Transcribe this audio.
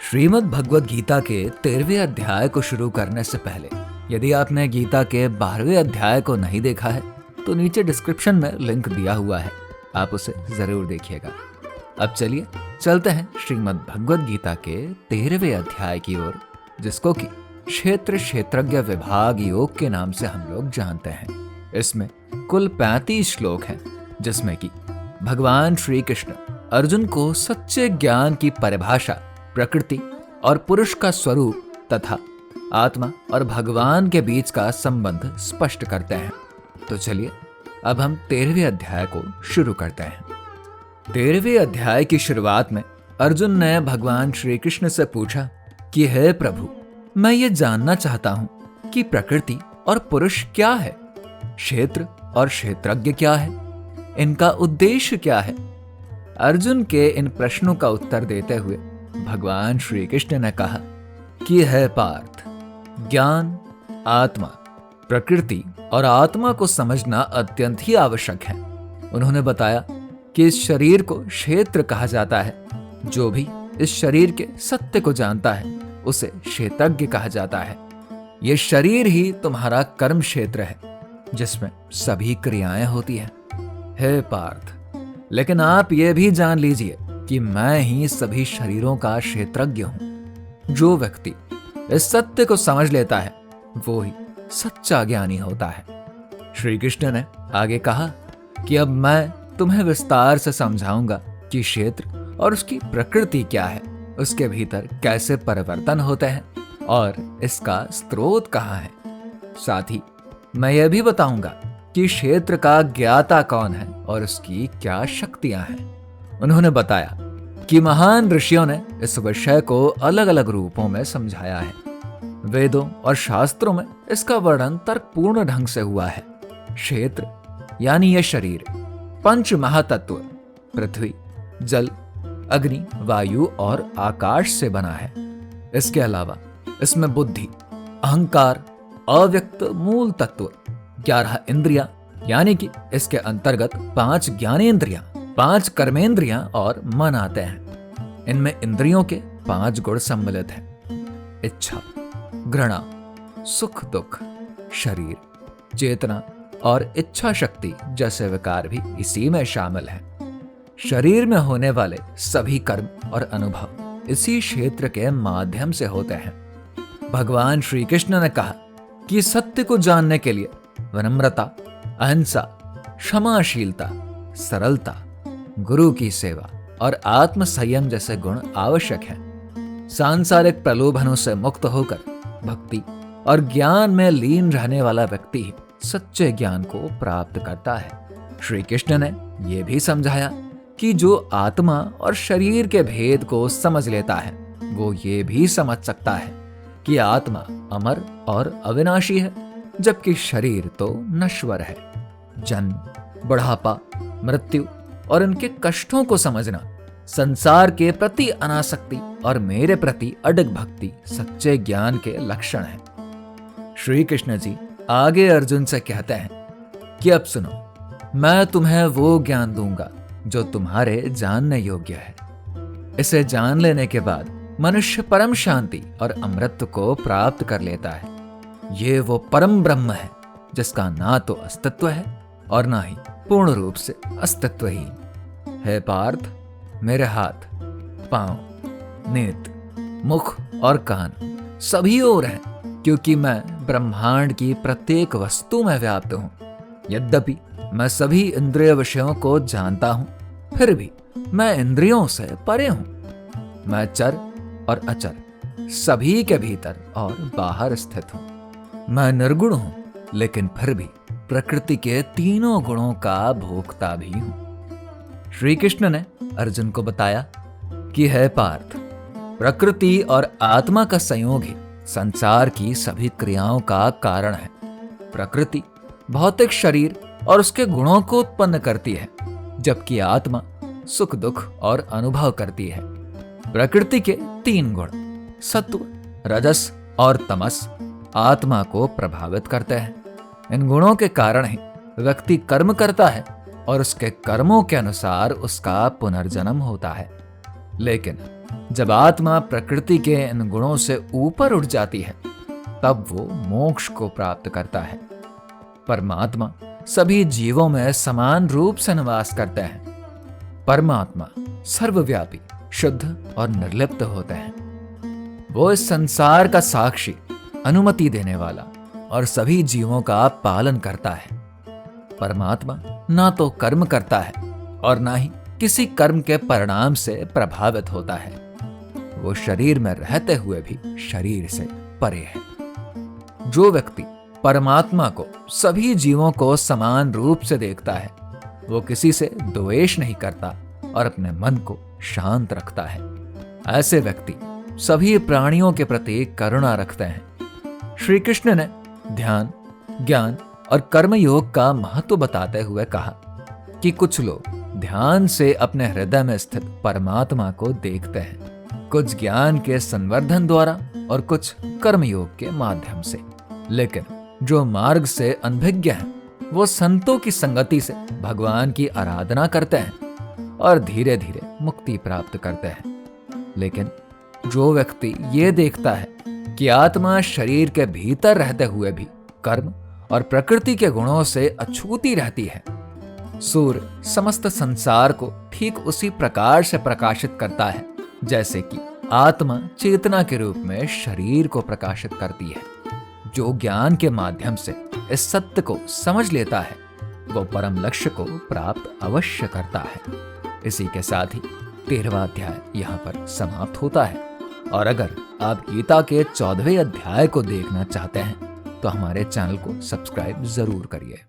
श्रीमद् भगवद गीता के 13वें अध्याय को शुरू करने से पहले यदि आपने गीता के 12वें अध्याय को नहीं देखा है तो नीचे डिस्क्रिप्शन में लिंक दिया हुआ है, आप उसे जरूर देखिएगा। अब चलिए चलते हैं श्रीमद् भगवद गीता के 13वें अध्याय की ओर, जिसको कि क्षेत्र क्षेत्रज्ञ विभाग योग के नाम से हम लोग जानते हैं। इसमें कुल 35 श्लोक हैं, जिसमें कि भगवान श्री कृष्ण अर्जुन को सच्चे ज्ञान की परिभाषा, प्रकृति और पुरुष का स्वरूप तथा आत्मा और भगवान के बीच का संबंध स्पष्ट करते हैं। तो चलिए अब हम 13वें अध्याय को शुरू करते हैं। 13वें अध्याय की शुरुआत में अर्जुन ने भगवान श्री कृष्ण से पूछा कि हे प्रभु, मैं ये जानना चाहता हूं कि प्रकृति और पुरुष क्या है, क्षेत्र और क्षेत्रज्ञ क्या है, इनका उद्देश्य क्या है। अर्जुन के इन प्रश्नों का उत्तर देते हुए भगवान श्री कृष्ण ने कहा कि हे पार्थ, ज्ञान, आत्मा, प्रकृति और आत्मा को समझना अत्यंत ही आवश्यक है। उन्होंने बताया कि इस शरीर को क्षेत्र कहा जाता है। जो भी इस शरीर के सत्य को जानता है उसे क्षेत्रज्ञ कहा जाता है। यह शरीर ही तुम्हारा कर्म क्षेत्र है, जिसमें सभी क्रियाएं होती हैं। हे पार्थ, लेकिन आप ये भी जान लीजिए कि मैं ही सभी शरीरों का क्षेत्रज्ञ हूं। जो व्यक्ति इस सत्य को समझ लेता है वो ही सच्चा ज्ञानी होता है। श्री कृष्ण ने आगे कहा कि अब मैं तुम्हें विस्तार से समझाऊंगा कि क्षेत्र और उसकी प्रकृति क्या है, उसके भीतर कैसे परिवर्तन होते हैं और इसका स्रोत कहाँ है। साथ ही मैं यह भी बताऊंगा कि क्षेत्र का ज्ञाता कौन है और उसकी क्या शक्तियां हैं। उन्होंने बताया कि महान ऋषियों ने इस विषय को अलग अलग रूपों में समझाया है। वेदों और शास्त्रों में इसका वर्णन तर्कपूर्ण ढंग से हुआ है। क्षेत्र यानी यह शरीर 5 महातत्व पृथ्वी, जल, अग्नि, वायु और आकाश से बना है। इसके अलावा इसमें बुद्धि, अहंकार, अव्यक्त मूल तत्व, 11 इंद्रियां यानी कि इसके अंतर्गत 5 ज्ञानेंद्रियां, 5 कर्मेंद्रियां और मन आते हैं। इनमें इंद्रियों के 5 गुण सम्मिलित हैं। इच्छा, घृणा, सुख दुख, शरीर, चेतना और इच्छा शक्ति जैसे विकार भी इसी में शामिल हैं। शरीर में होने वाले सभी कर्म और अनुभव इसी क्षेत्र के माध्यम से होते हैं। भगवान श्री कृष्ण ने कहा कि सत्य को जानने के लिए विनम्रता, अहिंसा, क्षमाशीलता, सरलता, गुरु की सेवा और आत्म संयम जैसे गुण आवश्यक हैं। सांसारिक प्रलोभनों से मुक्त होकर भक्ति और ज्ञान में लीन रहने वाला व्यक्ति ही सच्चे ज्ञान को प्राप्त करता है। श्री कृष्ण ने यह भी समझाया कि जो आत्मा और शरीर के भेद को समझ लेता है वो ये भी समझ सकता है कि आत्मा अमर और अविनाशी है, जबकि शरीर तो नश्वर है। जन्म, बुढ़ापा, मृत्यु और इनके कष्टों को समझना, संसार के प्रति अनासक्ति और मेरे प्रति अडिग भक्ति सच्चे ज्ञान के लक्षण हैं। श्री कृष्ण जी आगे अर्जुन से कहते हैं कि अब सुनो, मैं तुम्हें वो ज्ञान दूंगा जो तुम्हारे जानने योग्य है। इसे जान लेने के बाद मनुष्य परम शांति और अमृत को प्राप्त कर लेता है। ये वो परम ब्रह्म है जिसका ना तो अस्तित्व है और ना ही पूर्ण रूप से अस्तित्वहीन। हे पार्थ, मेरे हाथ, पांव, नेत्र, मुख और कान सभी ओर हैं, क्योंकि मैं ब्रह्मांड की प्रत्येक वस्तु में व्याप्त हूं। यद्यपि मैं सभी इंद्रिय विषयों को जानता हूं, फिर भी मैं इंद्रियों से परे हूं। मैं चर और अचर सभी के भीतर और बाहर स्थित हूं। मैं निर्गुण हूं, लेकिन फिर भी प्रकृति के तीनों गुणों का भोक्ता भी हूं। श्री कृष्ण ने अर्जुन को बताया कि हे पार्थ, प्रकृति और आत्मा का संयोग ही संसार की सभी क्रियाओं का कारण है। प्रकृति भौतिक शरीर और उसके गुणों को उत्पन्न करती है, जबकि आत्मा सुख दुख और अनुभव करती है। प्रकृति के 3 गुण सत्व, रजस और तमस आत्मा को प्रभावित करते हैं। इन गुणों के कारण ही व्यक्ति कर्म करता है और उसके कर्मों के अनुसार उसका पुनर्जन्म होता है। लेकिन जब आत्मा प्रकृति के इन गुणों से ऊपर उठ जाती है तब वो मोक्ष को प्राप्त करता है। परमात्मा सभी जीवों में समान रूप से निवास करते हैं। परमात्मा सर्वव्यापी, शुद्ध और निर्लिप्त होते हैं। वो इस संसार का साक्षी, अनुमति देने वाला और सभी जीवों का पालन करता है। परमात्मा ना तो कर्म करता है और ना ही किसी कर्म के परिणाम से प्रभावित होता है। वो शरीर में रहते हुए भी शरीर से परे है। जो व्यक्ति परमात्मा को सभी जीवों को समान रूप से देखता है वो किसी से द्वेष नहीं करता और अपने मन को शांत रखता है। ऐसे व्यक्ति सभी प्राणियों के प्रति करुणा रखते हैं। श्री कृष्ण ने ध्यान, ज्ञान और कर्म योग का महत्व बताते हुए कहा कि कुछ लोग ध्यान से अपने हृदय में स्थित परमात्मा को देखते हैं, कुछ ज्ञान के संवर्धन द्वारा और कुछ कर्मयोग के माध्यम से। लेकिन जो मार्ग से अनभिज्ञ हैं, वो संतों की संगति से भगवान की आराधना करते हैं और धीरे धीरे मुक्ति प्राप्त करते हैं। लेकिन जो व्यक्ति ये देखता है कि आत्मा शरीर के भीतर रहते हुए भी कर्म और प्रकृति के गुणों से अछूती रहती है, सूर्य समस्त संसार को ठीक उसी प्रकार से प्रकाशित करता है जैसे कि आत्मा चेतना के रूप में शरीर को प्रकाशित करती है। जो ज्ञान के माध्यम से इस सत्य को समझ लेता है वो परम लक्ष्य को प्राप्त अवश्य करता है। इसी के साथ ही 13वां अध्याय यहाँ पर समाप्त होता है। और अगर आप गीता के 14वें अध्याय को देखना चाहते हैं तो हमारे चैनल को सब्सक्राइब जरूर करिए।